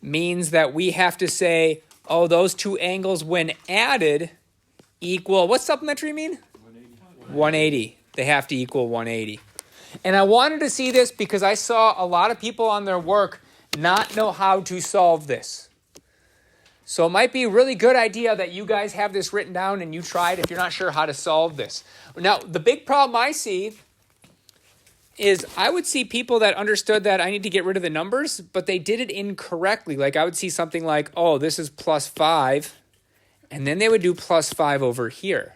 means that we have to say, oh, those two angles when added equal, what's supplementary mean? 180. They have to equal 180. And I wanted to see this because I saw a lot of people on their work not know how to solve this. So it might be a really good idea that you guys have this written down and you try it if you're not sure how to solve this. Now, the big problem I see is I would see people that understood that I need to get rid of the numbers, but they did it incorrectly. Like I would see something like, oh, this is plus 5, and then they would do plus 5 over here.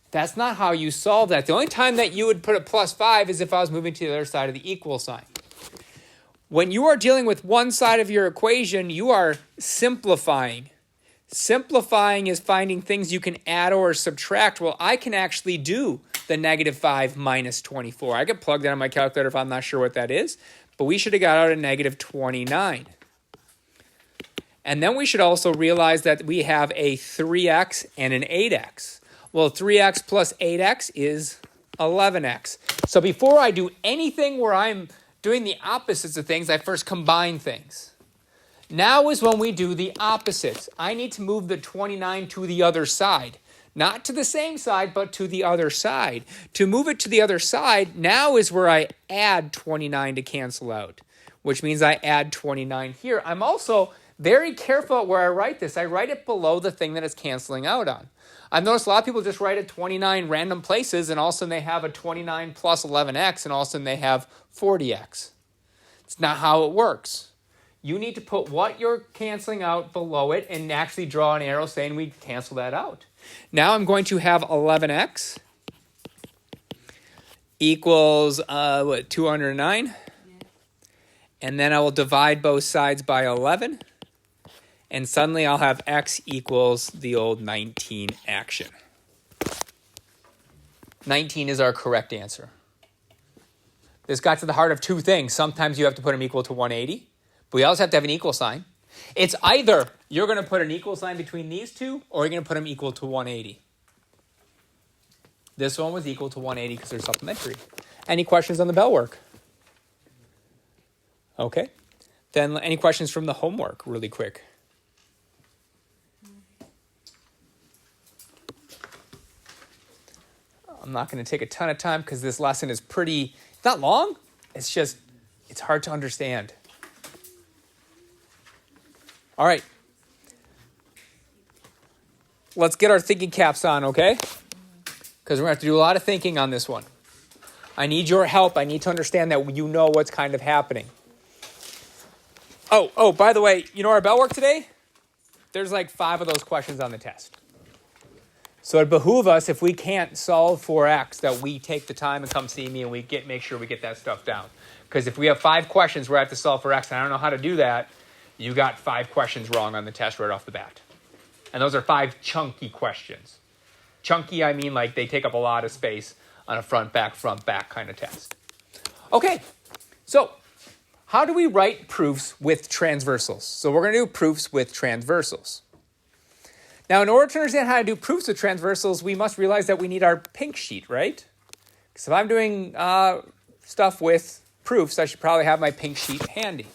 That's not how you solve that. The only time that you would put a plus 5 is if I was moving to the other side of the equal sign. When you are dealing with one side of your equation, you are simplifying. Simplifying is finding things you can add or subtract. Well, I can actually do the negative 5 minus 24. I could plug that in my calculator if I'm not sure what that is, but we should have got out a negative 29. And then we should also realize that we have a 3x and an 8x. Well, 3x plus 8x is 11x. So before I do anything where I'm doing the opposites of things, I first combine things. Now is when we do the opposites. I need to move the 29 to the other side. Not to the same side, but to the other side. To move it to the other side, now is where I add 29 to cancel out, which means I add 29 here. I'm also very careful where I write this. I write it below the thing that it's canceling out on. I've noticed a lot of people just write a 29 random places, and all of a sudden they have a 29 plus 11x, and all of a sudden they have 40x. It's not how it works. You need to put what you're canceling out below it and actually draw an arrow saying we cancel that out. Now I'm going to have 11x equals 209. Yeah. And then I will divide both sides by 11. And suddenly I'll have x equals the old 19 action. 19 is our correct answer. This got to the heart of two things. Sometimes you have to put them equal to 180. But we also have to have an equal sign. It's either you're going to put an equal sign between these two, or you're going to put them equal to 180. This one was equal to 180 because they're supplementary. Any questions on the bell work? Okay. Then any questions from the homework really quick? I'm not going to take a ton of time because this lesson is it's not long. It's hard to understand. All right. Let's get our thinking caps on, okay? Because we're going to have to do a lot of thinking on this one. I need your help. I need to understand that you know what's kind of happening. Oh, by the way, you know our bell work today? There's like 5 of those questions on the test. So it behooves us, if we can't solve for x, that we take the time and come see me and make sure we get that stuff down. Because if we have 5 questions where I have to solve for x and I don't know how to do that, you got 5 questions wrong on the test right off the bat. And those are 5 chunky questions. Chunky, I mean like they take up a lot of space on a front, back kind of test. Okay, so how do we write proofs with transversals? So we're going to do proofs with transversals. Now, in order to understand how to do proofs with transversals, we must realize that we need our pink sheet, right? Because if I'm doing stuff with proofs, I should probably have my pink sheet handy.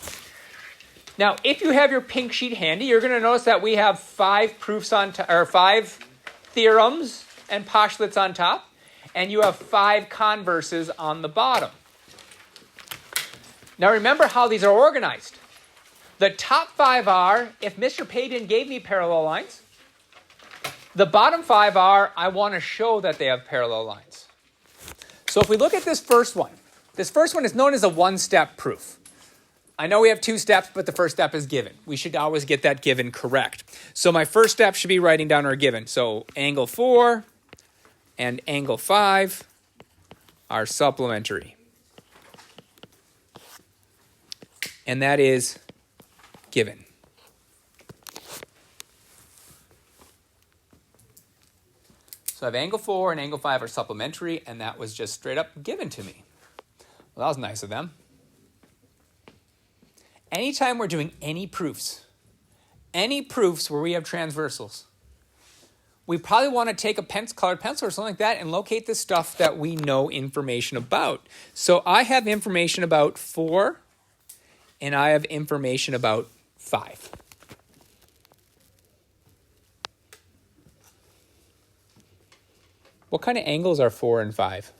Now, if you have your pink sheet handy, you're going to notice that we have 5 proofs or 5 theorems and postulates on top, and you have 5 converses on the bottom. Now, remember how these are organized. The top 5 are, if Mr. Pabian gave me parallel lines. The bottom 5 are, I want to show that they have parallel lines. So if we look at this first one is known as a one-step proof. I know we have 2 steps, but the first step is given. We should always get that given correct. So my first step should be writing down our given. So angle 4 and angle 5 are supplementary. And that is given. So I have angle 4 and angle 5 are supplementary, and that was just straight up given to me. Well, that was nice of them. Anytime we're doing any proofs where we have transversals, we probably want to take a colored pencil or something like that and locate the stuff that we know information about. So I have information about 4 and I have information about 5. What kind of angles are 4 and 5?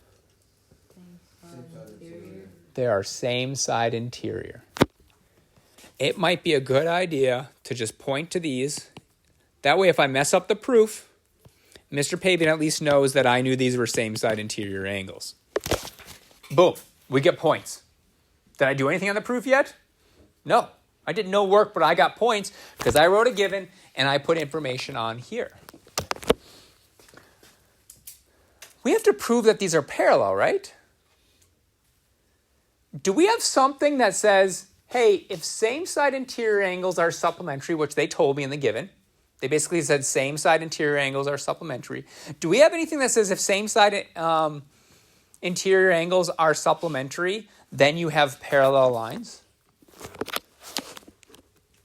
They are same side interior. It might be a good idea to just point to these. That way, if I mess up the proof, Mr. Pabian at least knows that I knew these were same side interior angles. Boom, we get points. Did I do anything on the proof yet? No, I did no work, but I got points because I wrote a given and I put information on here. We have to prove that these are parallel, right? Do we have something that says, hey, if same side interior angles are supplementary, which they told me in the given, they basically said same side interior angles are supplementary. Do we have anything that says if same side interior angles are supplementary, then you have parallel lines?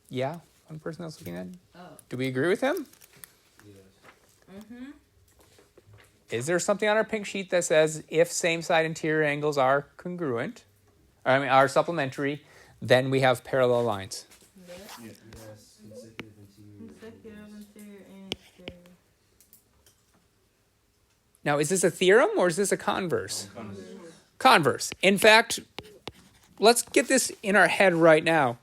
Yeah, one person else looking at it. Oh. Do we agree with him? Yes. Mm-hmm. Is there something on our pink sheet that says if same side interior angles are congruent, are supplementary, then we have parallel lines? Yes. Yes. Consecutive interior and exterior. Now, is this a theorem or is this a converse? Converse. Converse. In fact, let's get this in our head right now.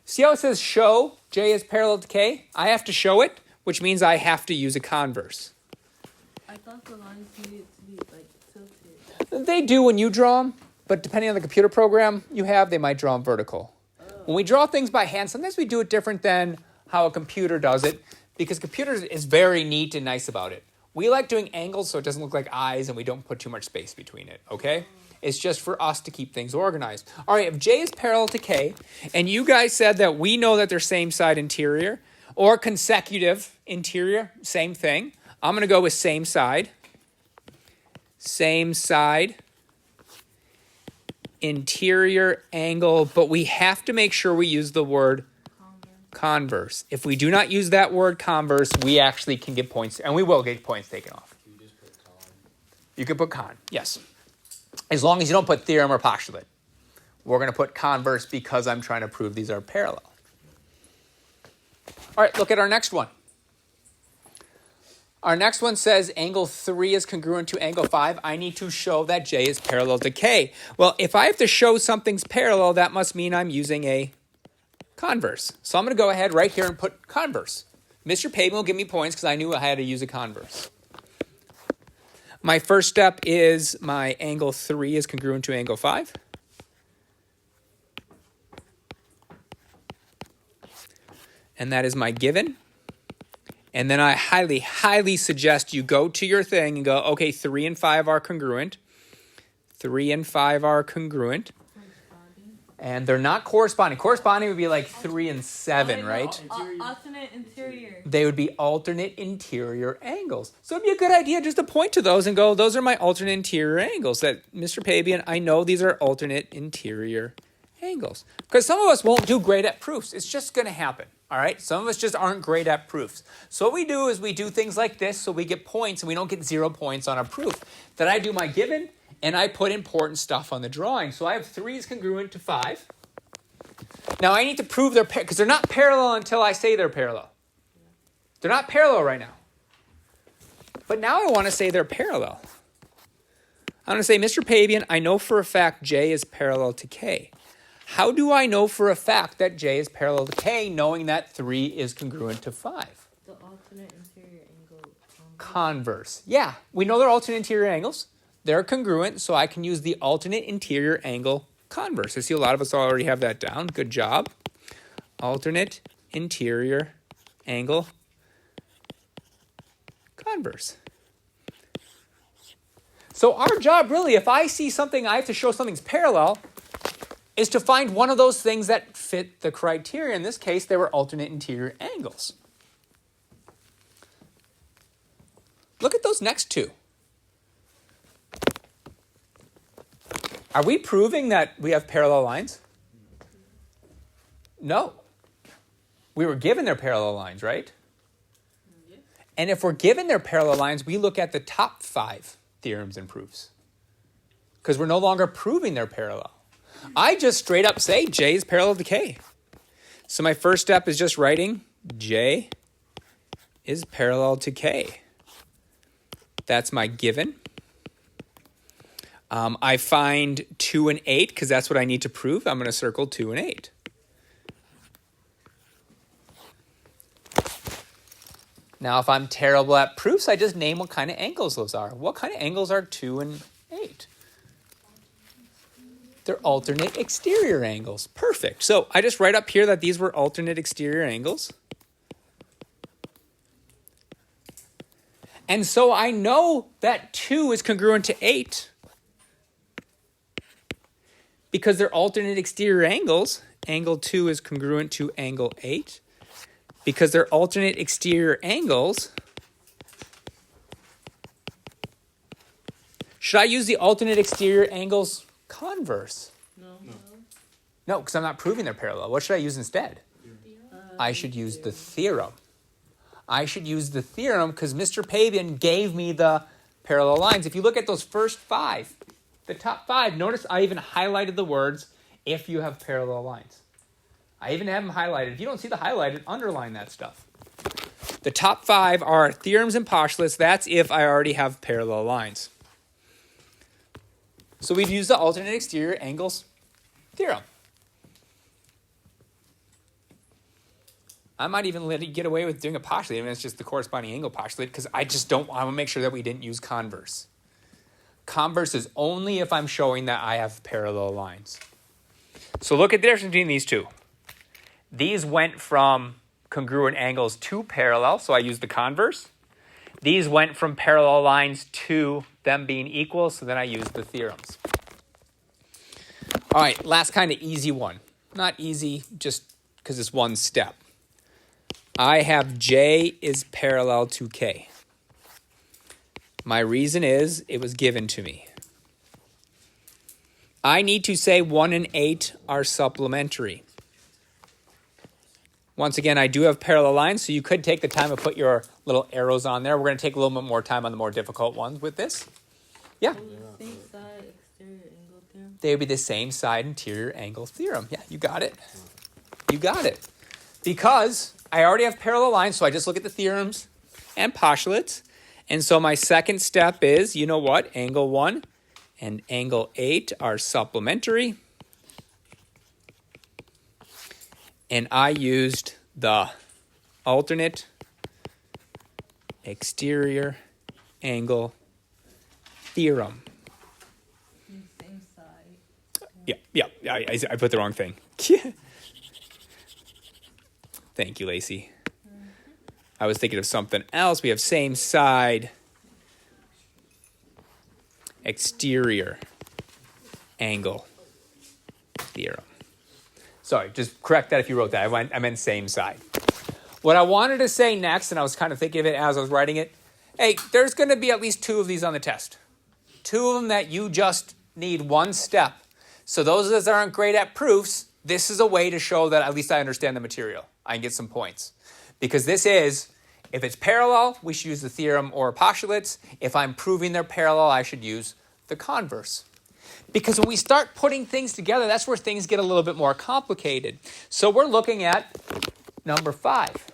See how it says show J is parallel to K? I have to show it, which means I have to use a converse. I thought the lines needed to be like tilted. They do when you draw them, but depending on the computer program you have, they might draw them vertical. Oh. When we draw things by hand, sometimes we do it different than how a computer does it, because computer is very neat and nice about it. We like doing angles so it doesn't look like eyes and we don't put too much space between it, okay? It's just for us to keep things organized. All right, if J is parallel to K, and you guys said that we know that they're same side interior, or consecutive interior, same thing. I'm going to go with same side. Same side interior angle, but we have to make sure we use the word converse. If we do not use that word converse, we actually can get points, and we will get points taken off. You just put con. You can put con, yes. As long as you don't put theorem or postulate. We're going to put converse because I'm trying to prove these are parallel. All right, look at our next one. Our next one says angle 3 is congruent to angle 5. I need to show that J is parallel to K. Well, if I have to show something's parallel, that must mean I'm using a converse. So I'm going to go ahead right here and put converse. Mr. Pabian will give me points because I knew I had to use a converse. My first step is my angle 3 is congruent to angle 5. And that is my given. And then I highly, highly suggest you go to your thing and go, okay, 3 and 5 are congruent. 3 and 5 are congruent. And they're not corresponding. Corresponding would be like 3 and 7, right? Alternate interior. They would be alternate interior angles. So it'd be a good idea just to point to those and go, those are my alternate interior angles. That, Mr. Pabian, I know these are alternate interior angles. Because some of us won't do great at proofs. It's just going to happen. All right? Some of us just aren't great at proofs. So what we do is we do things like this so we get points and we don't get 0 points on a proof. Then I do my given and I put important stuff on the drawing. So I have 3 is congruent to 5. Now I need to prove they're because they're not parallel until I say they're parallel. They're not parallel right now. But now I want to say they're parallel. I'm going to say, Mr. Pabian, I know for a fact J is parallel to K. How do I know for a fact that J is parallel to K, knowing that 3 is congruent to 5? The alternate interior angle. Converse. Yeah, we know they're alternate interior angles. They're congruent, so I can use the alternate interior angle converse. I see a lot of us already have that down. Good job. Alternate interior angle converse. So our job really, if I see something, I have to show something's parallel, is to find one of those things that fit the criteria. In this case, they were alternate interior angles. Look at those next two. Are we proving that we have parallel lines? No. We were given their parallel lines, right? Yes. And if we're given their parallel lines, we look at the top 5 theorems and proofs. Because we're no longer proving they're parallel. I just straight up say J is parallel to K. So my first step is just writing J is parallel to K. That's my given. I find 2 and 8 because that's what I need to prove. I'm going to circle 2 and 8. Now, if I'm terrible at proofs, I just name what kind of angles those are. What kind of angles are 2 and 8? They're alternate exterior angles. Perfect. So I just write up here that these were alternate exterior angles. And so I know that 2 is congruent to 8 because they're alternate exterior angles. Angle 2 is congruent to angle 8. Because they're alternate exterior angles, should I use the alternate exterior angles converse? No, because I'm not proving they're parallel. What should I use instead? I should use the theorem. I should use the theorem because Mr. Pabian gave me the parallel lines. If you look at those first 5, the top 5, notice I even highlighted the words, if you have parallel lines. I even have them highlighted. If you don't see the highlighted, underline that stuff. The top 5 are theorems and postulates. That's if I already have parallel lines. So we'd use the alternate exterior angles theorem. I might even let it get away with doing a postulate, even if it's just the corresponding angle postulate, because I want to make sure that we didn't use converse. Converse is only if I'm showing that I have parallel lines. So look at the difference between these two. These went from congruent angles to parallel, so I used the converse. These went from parallel lines to them being equal, so then I used the theorems. All right, last kind of easy one. Not easy just because it's one step. I have J is parallel to K. My reason is it was given to me. I need to say 1 and 8 are supplementary. Once again, I do have parallel lines, so you could take the time to put your little arrows on there. We're going to take a little bit more time on the more difficult ones with this. Yeah? Same side exterior angle theorem. They would be the same side interior angle theorem. Yeah, you got it. You got it. Because I already have parallel lines, so I just look at the theorems and postulates. And so my second step is, you know what? Angle 1 and angle 8 are supplementary. And I used the alternate exterior angle theorem. Same side. Yeah, I put the wrong thing. Thank you, Lacey. I was thinking of something else. We have same side exterior angle theorem. Sorry, just correct that if you wrote that. I meant same side. What I wanted to say next, and I was kind of thinking of it as I was writing it, hey, there's going to be at least 2 of these on the test. 2 of them that you just need one step. So those of us that aren't great at proofs, this is a way to show that at least I understand the material. I can get some points. Because this is, if it's parallel, we should use the theorem or postulates. If I'm proving they're parallel, I should use the converse. Because when we start putting things together, that's where things get a little bit more complicated. So we're looking at number 5.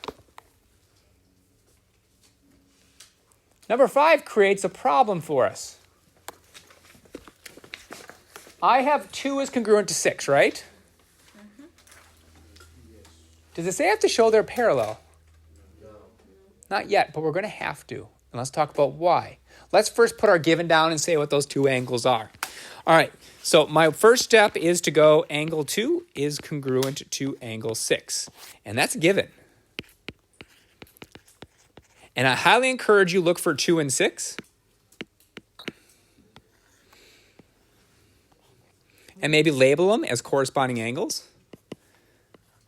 Number 5 creates a problem for us. I have 2 is congruent to 6, right? Mm-hmm. Does it say I have to show they're parallel? No. Not yet, but we're going to have to. And let's talk about why. Let's first put our given down and say what those 2 angles are. All right, so my first step is to go angle 2 is congruent to angle 6. And that's given. And I highly encourage you look for 2 and 6. And maybe label them as corresponding angles.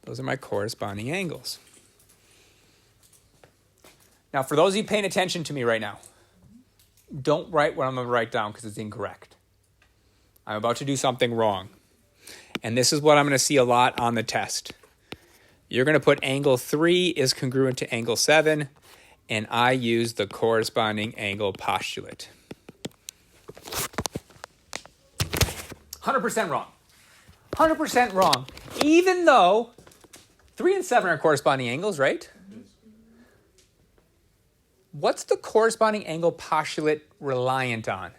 Those are my corresponding angles. Now, for those of you paying attention to me right now, don't write what I'm going to write down because it's incorrect. I'm about to do something wrong. And this is what I'm going to see a lot on the test. You're going to put angle 3 is congruent to angle 7, and I use the corresponding angle postulate. 100% wrong. 100% wrong. Even though 3 and 7 are corresponding angles, right? What's the corresponding angle postulate reliant on?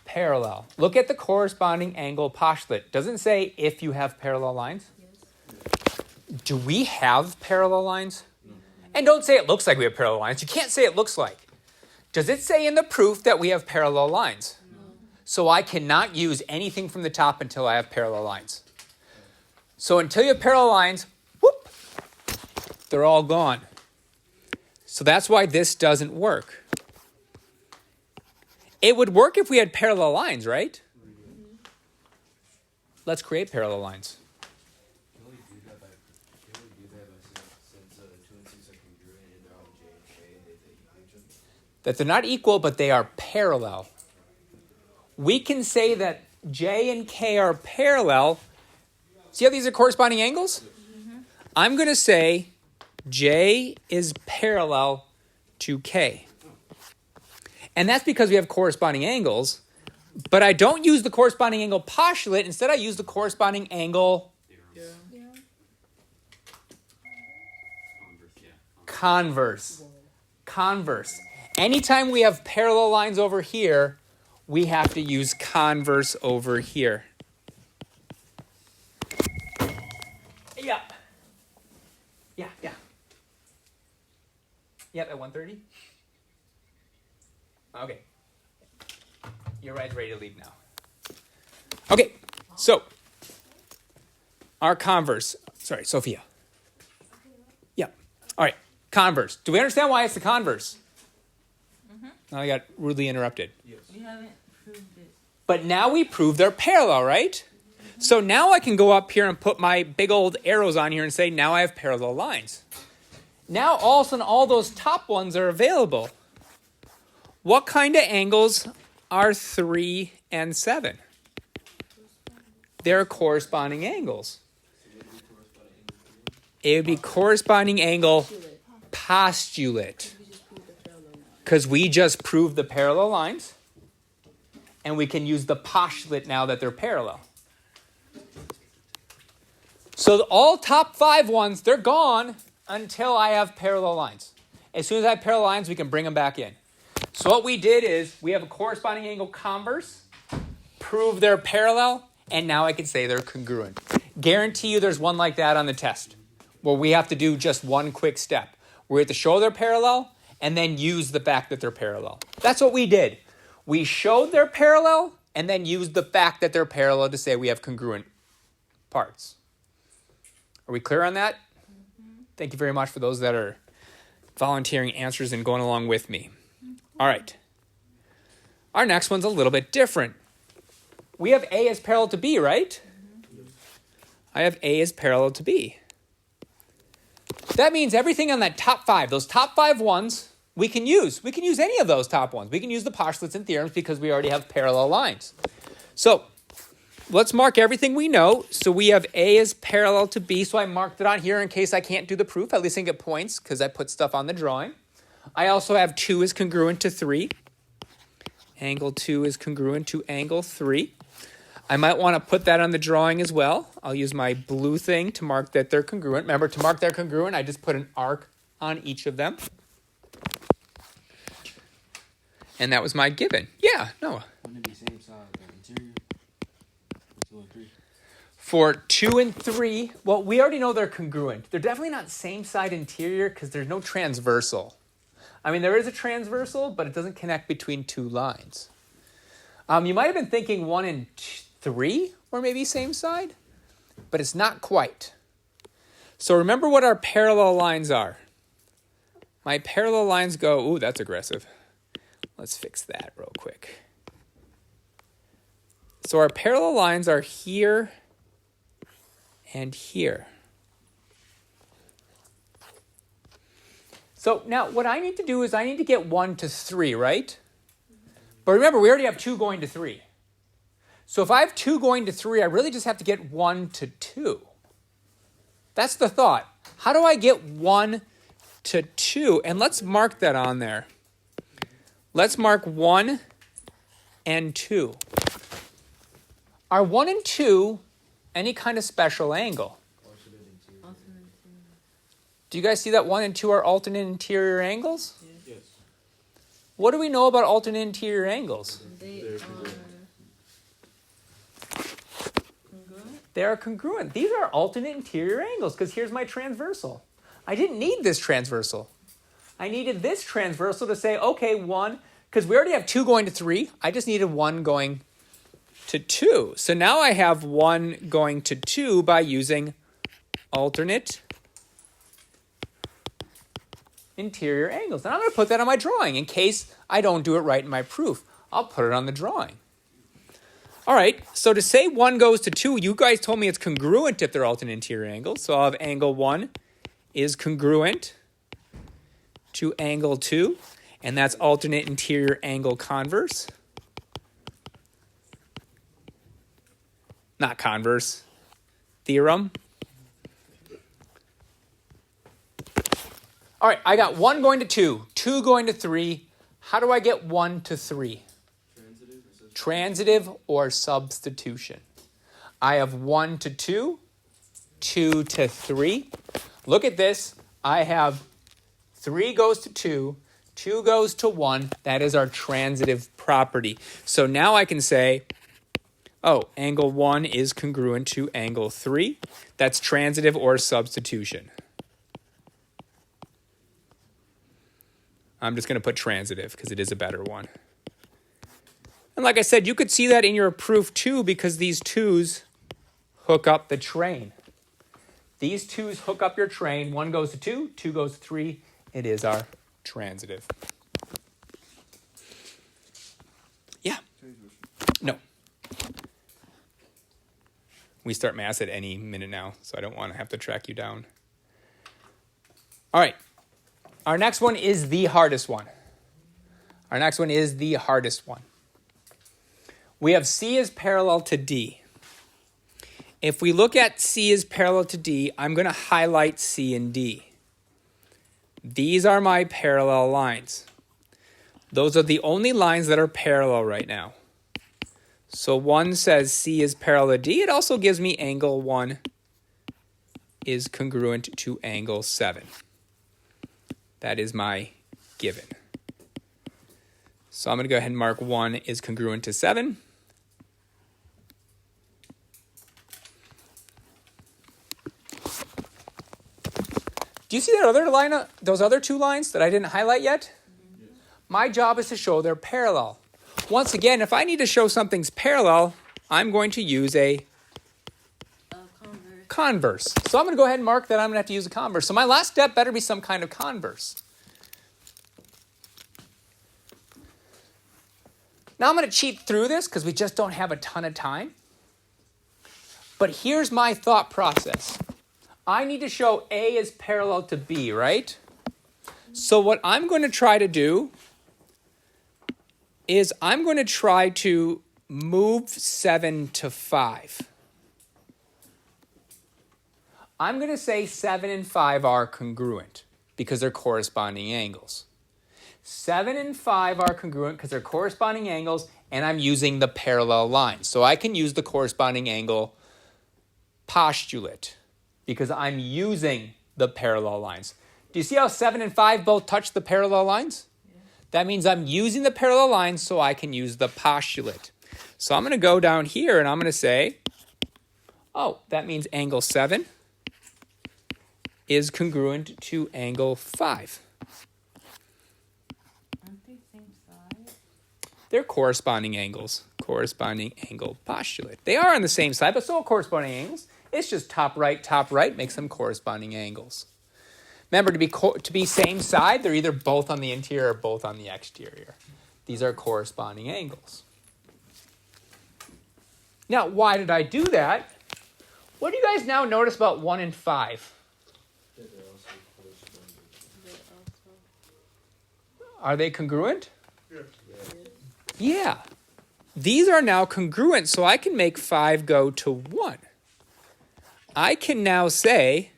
Parallel. Look at the corresponding angle postulate. Doesn't say if you have parallel lines. Yes. Do we have parallel lines? And don't say it looks like we have parallel lines. You can't say it looks like. Does it say in the proof that we have parallel lines? No. So I cannot use anything from the top until I have parallel lines. So until you have parallel lines, whoop, they're all gone. So that's why this doesn't work. It would work if we had parallel lines, right? Let's create parallel lines. That they're not equal, but they are parallel. We can say that J and K are parallel. See how these are corresponding angles? Mm-hmm. I'm going to say J is parallel to K. And that's because we have corresponding angles, but I don't use the corresponding angle postulate. Instead, I use the corresponding angle converse. Converse. Anytime we have parallel lines over here, we have to use converse over here. Yeah. Yep, at 1:30? Okay. You're ready to leave now. Okay, so our converse. Sorry, Sophia. Yeah. All right, converse. Do we understand why it's the converse? Mm-hmm. Now I got rudely interrupted. Yes. We haven't proved it. But now we proved they're parallel, right? Mm-hmm. So now I can go up here and put my big old arrows on here and say, now I have parallel lines. Now all of a sudden all those top ones are available. What kind of angles are 3 and 7? They're corresponding angles. It would be corresponding angle postulate. Because we just proved the parallel lines. And we can use the postulate now that they're parallel. So all top 5 ones, they're gone until I have parallel lines. As soon as I have parallel lines, we can bring them back in. So what we did is we have a corresponding angle converse, prove they're parallel, and now I can say they're congruent. Guarantee you there's one like that on the test where we have to do just one quick step. We have to show they're parallel and then use the fact that they're parallel. That's what we did. We showed they're parallel and then used the fact that they're parallel to say we have congruent parts. Are we clear on that? Mm-hmm. Thank you very much for those that are volunteering answers and going along with me. All right. Our next one's a little bit different. We have A as parallel to B, right? Mm-hmm. I have A as parallel to B. That means everything on that top 5, those top 5 ones, we can use. We can use any of those top ones. We can use the postulates and theorems because we already have parallel lines. So let's mark everything we know. So we have A as parallel to B. So I marked it on here in case I can't do the proof. At least I can get points because I put stuff on the drawing. I also have 2 is congruent to 3. Angle 2 is congruent to angle 3. I might want to put that on the drawing as well. I'll use my blue thing to mark that they're congruent. Remember, to mark they're congruent, I just put an arc on each of them. And that was my given. Yeah, Noah. Wouldn't it be same side interior? 2 and 3. For 2 and 3, well, we already know they're congruent. They're definitely not same side interior because there's no transversal. I mean, there is a transversal, but it doesn't connect between 2 lines. You might have been thinking 1 and 3 were maybe same side, but it's not quite. So remember what our parallel lines are. My parallel lines go, ooh, that's aggressive. Let's fix that real quick. So our parallel lines are here and here. So now what I need to do is I need to get 1 to 3, right? But remember, we already have 2 going to 3. So if I have 2 going to 3, I really just have to get 1 to 2. That's the thought. How do I get 1 to 2? And let's mark that on there. Let's mark 1 and 2. Are 1 and 2 any kind of special angle? Alternate interior. Alternate interior. Do you guys see that 1 and 2 are alternate interior angles? Yes. What do we know about alternate interior angles? They They're are congruent. congruent. They are congruent. These are alternate interior angles because here's my transversal. I didn't need this transversal. I needed this transversal to say, okay, 1, because we already have 2 going to 3. I just needed 1 going to 2. So now I have 1 going to 2 by using alternate interior angles. And I'm going to put that on my drawing in case I don't do it right in my proof. I'll put it on the drawing. All right, so to say 1 goes to 2, you guys told me it's congruent if they're alternate interior angles. So I'll have angle 1 is congruent to angle 2, and that's alternate interior angle converse. Not converse, theorem. All right, I got 1 going to 2, 2 going to 3. How do I get 1 to 3? Transitive or substitution. I have 1 to 2, 2 to 3. Look at this. I have 3 goes to 2, 2 goes to 1. That is our transitive property. So now I can say, oh, angle 1 is congruent to angle 3. That's transitive or substitution. I'm just going to put transitive because it is a better one. And like I said, you could see that in your proof too because these 2's hook up the train. These 2's hook up your train. 1 goes to 2, 2 goes to 3. It is our transitive. Yeah. No. We start mass at any minute now, so I don't want to have to track you down. All right. Our next one is the hardest one. Our next one is the hardest one. We have C is parallel to D. If we look at C is parallel to D, I'm going to highlight C and D. These are my parallel lines. Those are the only lines that are parallel right now. So 1 says C is parallel to D. It also gives me angle 1 is congruent to angle 7. That is my given. So I'm going to go ahead and mark 1 is congruent to 7. Do you see that other line, those other 2 lines that I didn't highlight yet? Yes. My job is to show they're parallel. Once again, if I need to show something's parallel, I'm going to use a converse. So I'm going to go ahead and mark that I'm going to have to use a converse. So my last step better be some kind of converse. Now I'm going to cheat through this because we just don't have a ton of time. But here's my thought process. I need to show A is parallel to B, right? So what I'm going to try to do is I'm going to try to move 7 to 5. I'm going to say 7 and 5 are congruent because they're corresponding angles. 7 and 5 are congruent because they're corresponding angles, and I'm using the parallel line. So I can use the corresponding angle postulate because I'm using the parallel lines. Do you see how 7 and 5 both touch the parallel lines? Yeah. That means I'm using the parallel lines so I can use the postulate. So I'm going to go down here and I'm going to say, oh, that means angle 7 is congruent to angle 5. Aren't they same side? They're corresponding angles. Corresponding angle postulate. They are on the same side, but so are corresponding angles. It's just top right makes them corresponding angles. Remember, to be same side, they're either both on the interior or both on the exterior. These are corresponding angles. Now, why did I do that? What do you guys now notice about 1 and 5? Yeah, they're also corresponding. Are they congruent? Yes. Yeah. These are now congruent, so I can make 5 go to 1. I can now say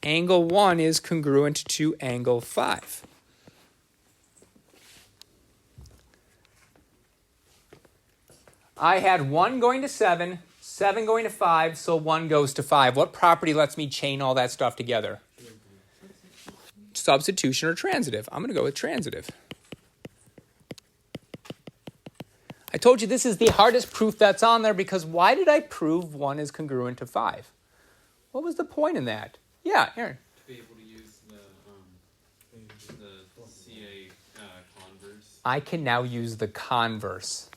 angle 1 is congruent to angle 5. I had 1 going to 7, 7 going to 5, so 1 goes to 5. What property lets me chain all that stuff together? Substitution or transitive. I'm going to go with transitive. I told you this is the hardest proof that's on there because why did I prove 1 is congruent to 5? What was the point in that? Yeah, Aaron. To be able to use the CA converse. I can now use the converse.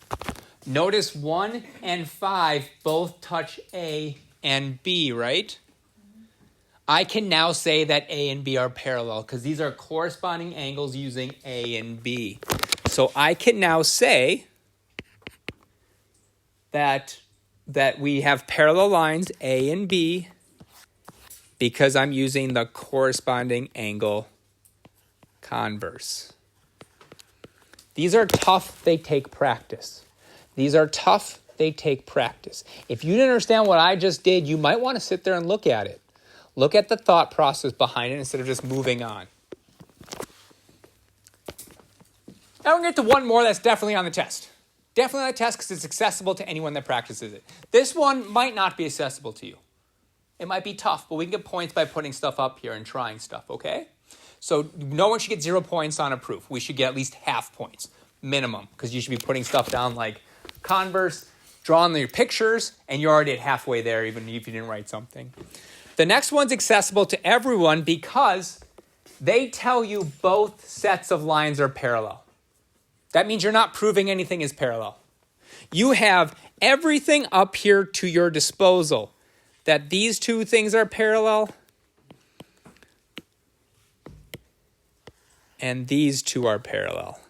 Notice 1 and 5 both touch A and B, right? I can now say that A and B are parallel because these are corresponding angles using A and B. So I can now say that we have parallel lines A and B because I'm using the corresponding angle converse. These are tough, they take practice. These are tough, they take practice. If you didn't understand what I just did, you might want to sit there and look at it. Look at the thought process behind it instead of just moving on. Now we're going to get to one more that's definitely on the test. Definitely on the test because it's accessible to anyone that practices it. This one might not be accessible to you. It might be tough, but we can get points by putting stuff up here and trying stuff, okay? So no one should get 0 points on a proof. We should get at least half points, minimum, because you should be putting stuff down like converse, drawing your pictures, and you're already at halfway there even if you didn't write something. The next one's accessible to everyone because they tell you both sets of lines are parallel. That means you're not proving anything is parallel. You have everything up here to your disposal that these two things are parallel and these two are parallel.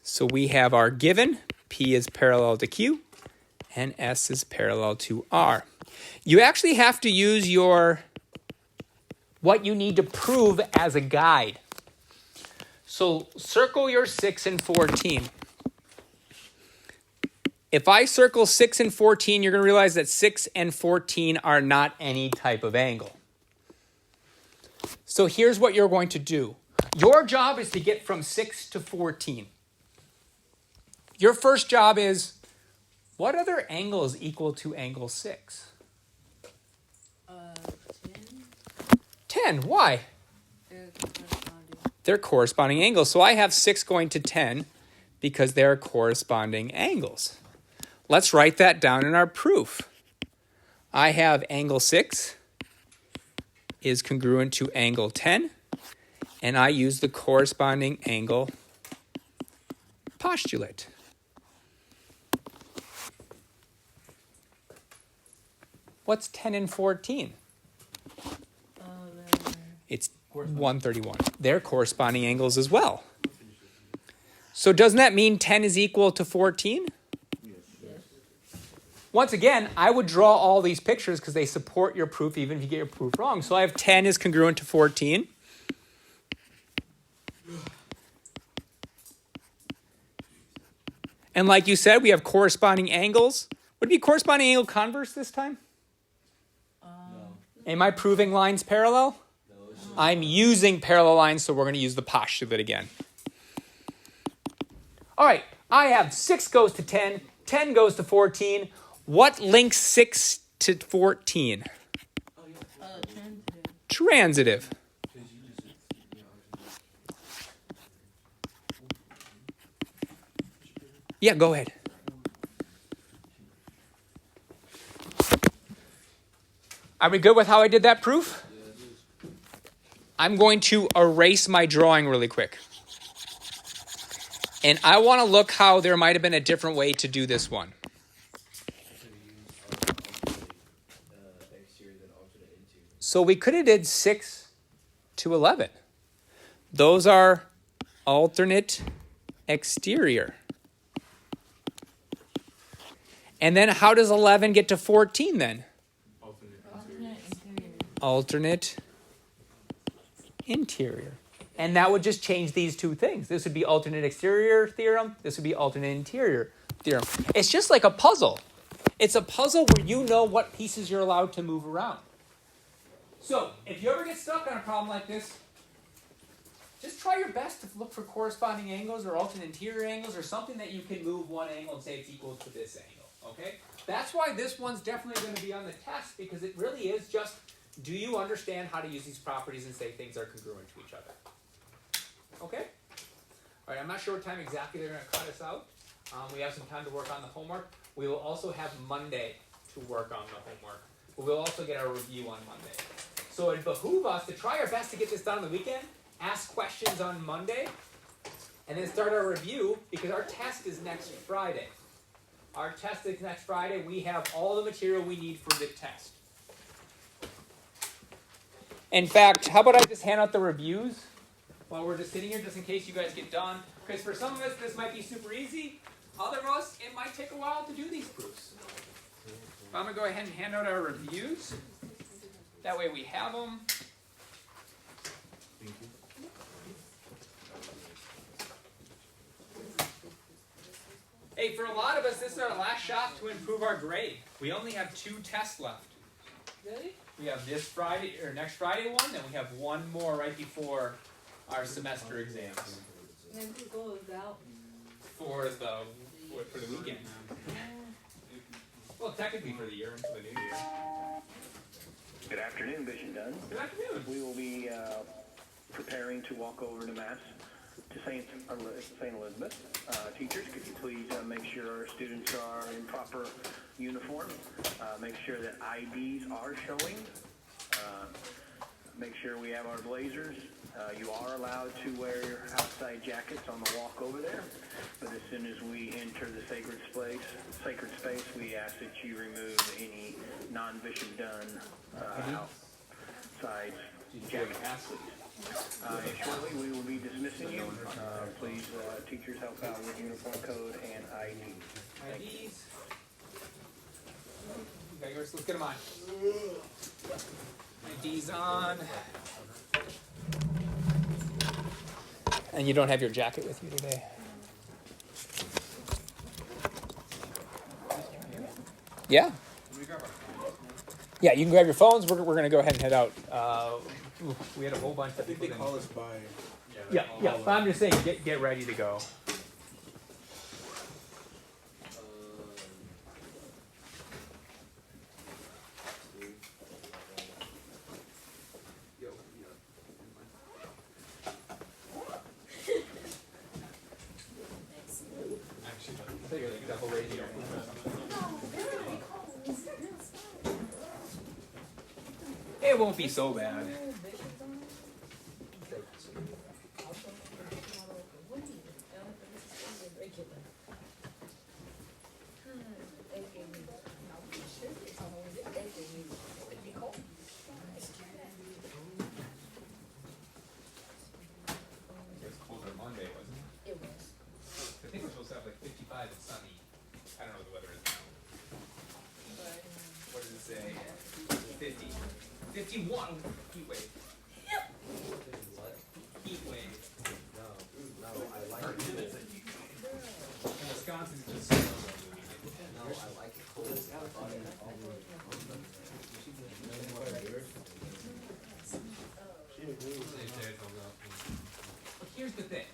So we have our given, P is parallel to Q, and S is parallel to R. You actually have to use what you need to prove as a guide. So circle your 6 and 14. If I circle 6 and 14, you're going to realize that 6 and 14 are not any type of angle. So here's what you're going to do. Your job is to get from 6 to 14. Your first job is, what other angle is equal to angle 6? 10. Why? They're corresponding angles. So I have 6 going to 10 because they're corresponding angles. Let's write that down in our proof. I have angle 6 is congruent to angle 10, and I use the corresponding angle postulate. What's 10 and 14? It's 131. They're corresponding angles as well. So doesn't that mean 10 is equal to 14? Yes. Once again, I would draw all these pictures because they support your proof even if you get your proof wrong. So I have 10 is congruent to 14. And like you said, we have corresponding angles. Would it be corresponding angle converse this time? Am I proving lines parallel? No. I'm using parallel lines, so we're going to use the postulate again. All right, I have 6 goes to 10, 10 goes to 14. What links 6 to 14? Transitive. Yeah, go ahead. Are we good with how I did that proof? I'm going to erase my drawing really quick. And I want to look how there might have been a different way to do this one. So we could have did 6 to 11. Those are alternate exterior. And then how does 11 get to 14 then? Alternate interior. And that would just change these two things. This would be alternate exterior theorem. This would be alternate interior theorem. It's just like a puzzle. It's a puzzle where you know what pieces you're allowed to move around. So if you ever get stuck on a problem like this, just try your best to look for corresponding angles or alternate interior angles or something that you can move one angle and say it's equal to this angle, okay? That's why this one's definitely going to be on the test, because it really is just, do you understand how to use these properties and say things are congruent to each other? Okay? All right, I'm not sure what time exactly they're going to cut us out. We have some time to work on the homework. We will also have Monday to work on the homework. But we'll also get our review on Monday. So it behooves us to try our best to get this done on the weekend, ask questions on Monday, and then start our review, because our test is next Friday. Our test is next Friday. We have all the material we need for the test. In fact, how about I just hand out the reviews while we're just sitting here, just in case you guys get done. Because for some of us, this might be super easy. Other of us, it might take a while to do these proofs. I'm going to go ahead and hand out our reviews. That way we have them. Thank you. Hey, for a lot of us, this is our last shot to improve our grade. We only have 2 tests left. Really? We have this Friday, or next Friday one, then we have one more right before our semester exams. And then who goes out? For the weekend. Well, technically for the year, until the new year. Good afternoon, Bishop Dunn. Good afternoon. We will be preparing to walk over to Mass to St. Elizabeth. Teachers, could you please make sure our students are in proper uniform? Make sure that IDs are showing. Make sure we have our blazers. You are allowed to wear your outside jackets on the walk over there, but as soon as we enter the sacred space, we ask that you remove any non-Bishop Dunn outside jackets. Shortly, we will be dismissing you. Please, teachers, help out with uniform code and ID. IDs. Okay, let's get them on. IDs on. And you don't have your jacket with you today. Yeah? Yeah, you can grab your phones. We're going to go ahead and head out. We had a whole bunch of people. I think they call us by. Yeah. But I'm just saying, get ready to go. It won't be so bad. It was colder Monday, wasn't it? It was. I think we're supposed to have like 55 and sunny. I don't know what the weather is now. What does it say? 50. 51. Heat wave. Heat wave. No, I like it. In Wisconsin, it's just snow over the weekend. No, I like it cold. But here's the thing.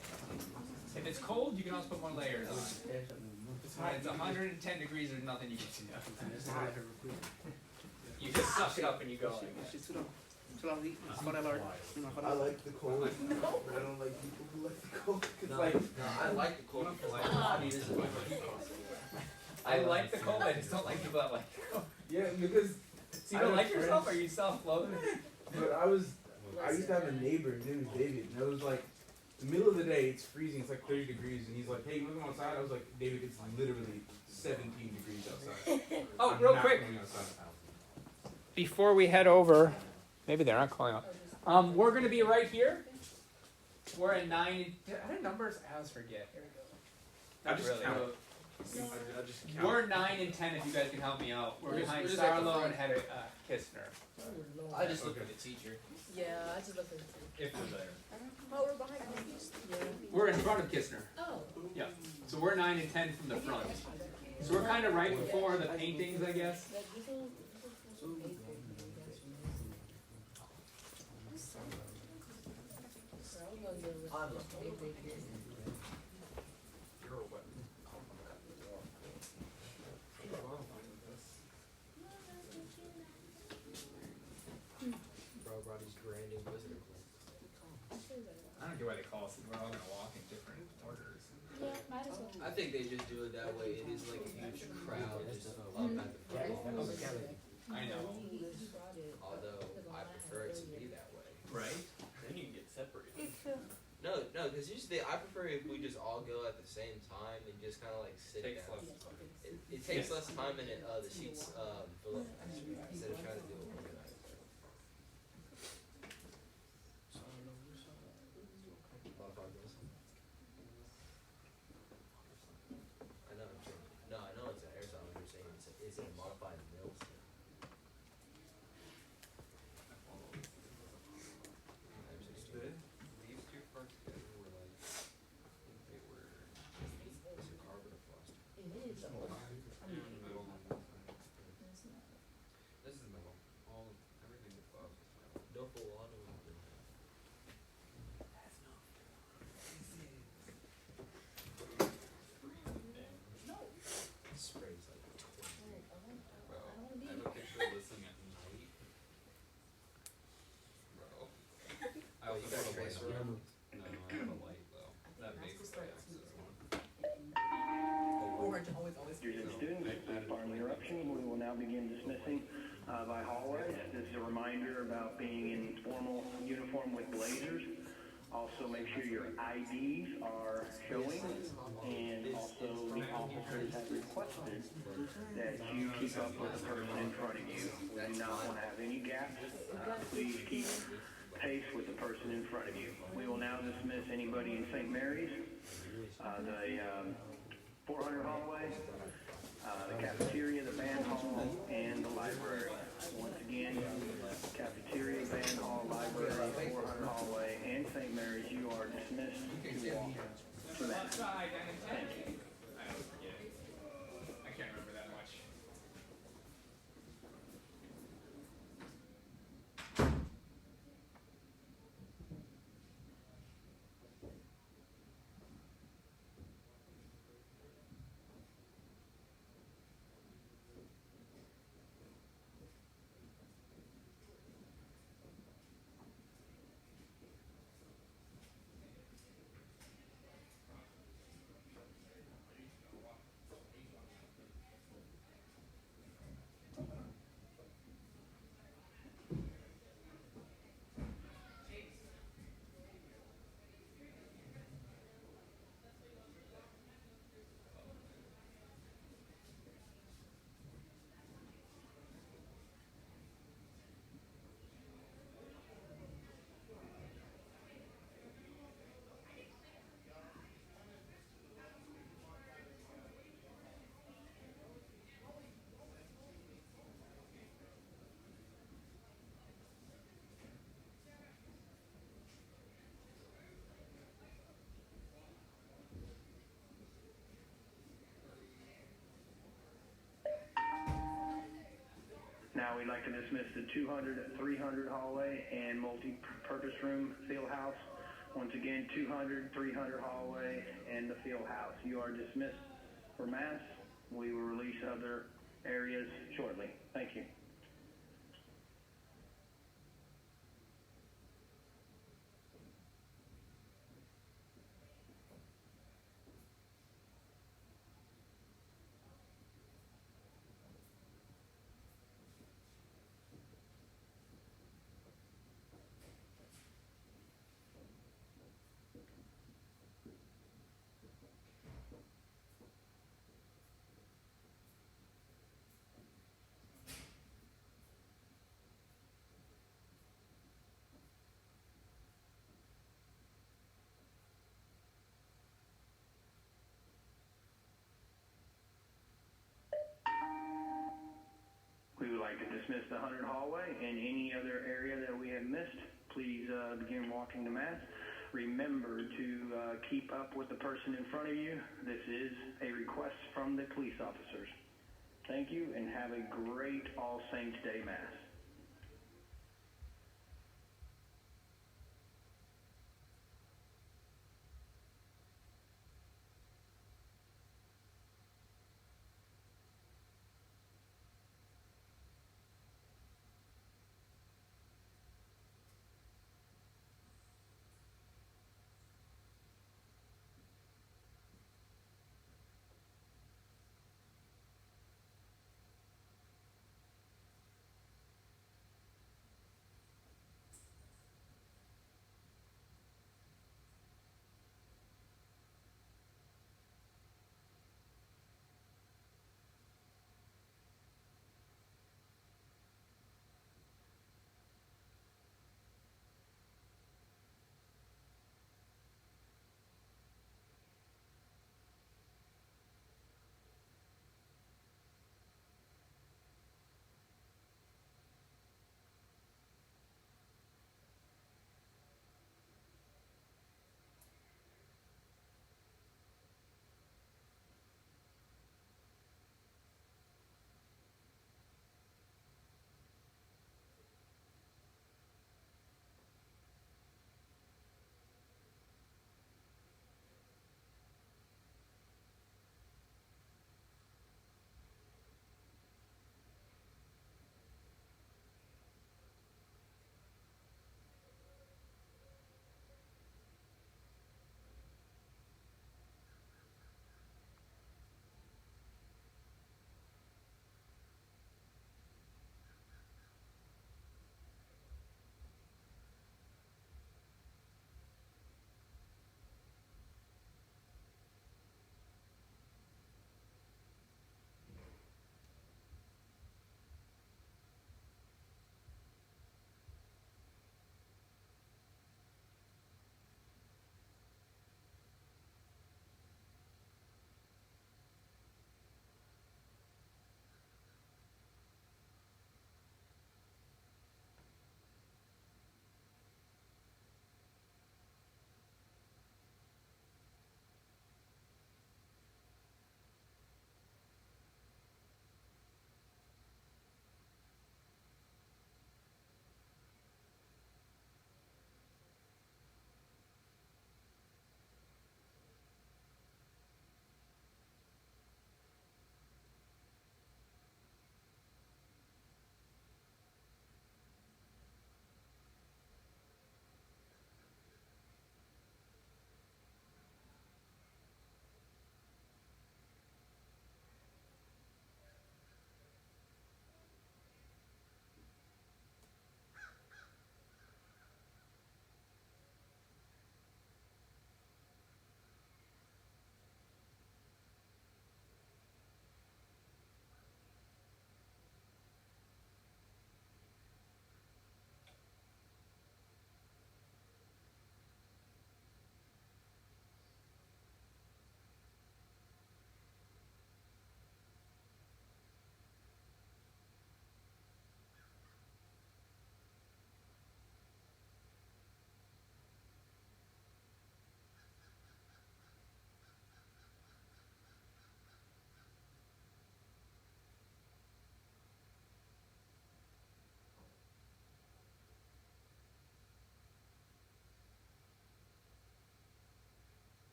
If it's cold, you can also put more layers on. When it's 110 degrees, there's nothing you can do. You just suck it up and you go. I like the cold, but I don't like people who like the cold. No, I like the cold because my body doesn't like it. I like the cold, I just don't like people that like the cold. Yeah, because So you don't like yourself? Are you self-loathing? but I used to have a neighbor, his name was David, and it was like, the middle of the day, it's freezing, it's like 30 degrees, and he's like, hey, you wanna go outside? I was like, David, it's literally 17 degrees outside. Oh, I'm real not quick. going outside. Before we head over, maybe they're not calling up. We're going to be right here. We're at 9. Are there numbers? I always forget. I Not just really. count. I just count. We're 9 and 10 if you guys can help me out. We're We're behind just at the Sarlo front. and head Kistner. I just look at the teacher Yeah, I just looked at it. If we're there. Oh, we're behind us. Yeah. We're in front of Kistner. Oh. Yeah. So we're 9 and 10 from the front. So we're kind of right before the paintings, I guess. So I'm gonna Bro brought his branding visitor card. I don't get why they call us. We're all gonna walk in different orders. I think they just do it that way. It is like a huge crowd just up at the front. I know. Although I prefer it to be that way. Right? Then you can get separated. No, because usually I prefer if we just all go at the same time and just kind of like sit Takes down. less time. It takes less time and the sheets fill up faster instead of trying to do it organized. I know. No, I know it's an airstyle. You're saying it's a modified mill. These two parts together were like, I think they were. It's a carbon or frost. Metal on one side. This is metal. All everything but glass is metal. No full auto. Sprays like 20. Bro, I have a picture of this thing at night. Bro. I also You got put a light tracer on on? it. No, I have a light though. That makes the access one. Teachers and students, pardon the interruption, we will now begin dismissing by hallways. This is a reminder about being in formal uniform with blazers. Also, make sure your IDs are showing, and also the officers have requested that you keep up with the person in front of you. We do not want to have any gaps. Please keep pace with the person in front of you. We will now dismiss anybody in St. Mary's, the 400 hallway, the cafeteria, the band hall, and the library. Once again, cafeteria, band hall, library, 400 hallway, and St. Mary's, you are dismissed to walk to that. Thank you. I always forget. I can't remember that much. Now we'd like to dismiss the 200, 300 hallway and multi-purpose room field house. Once again, 200, 300 hallway and the field house. You are dismissed for mass. We will release other areas shortly. Thank you. We would like to dismiss the 100 hallway and any other area that we have missed. Please begin walking to mass. Remember to keep up with the person in front of you. This is a request from the police officers. Thank you and have a great All Saints Day Mass.